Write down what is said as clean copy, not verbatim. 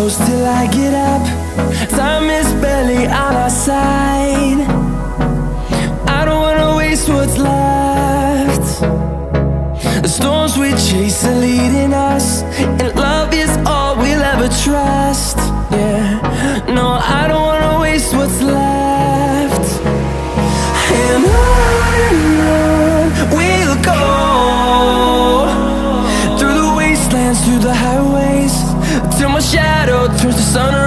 close till I get up. Time is barely on our side. I don't wanna waste what's left. The storms we chase are leading us, and love is all we'll ever trust. Yeah, no, I don't wanna waste what's left. And on we'll go, through the wastelands, through the highways, till my shadow turns to sun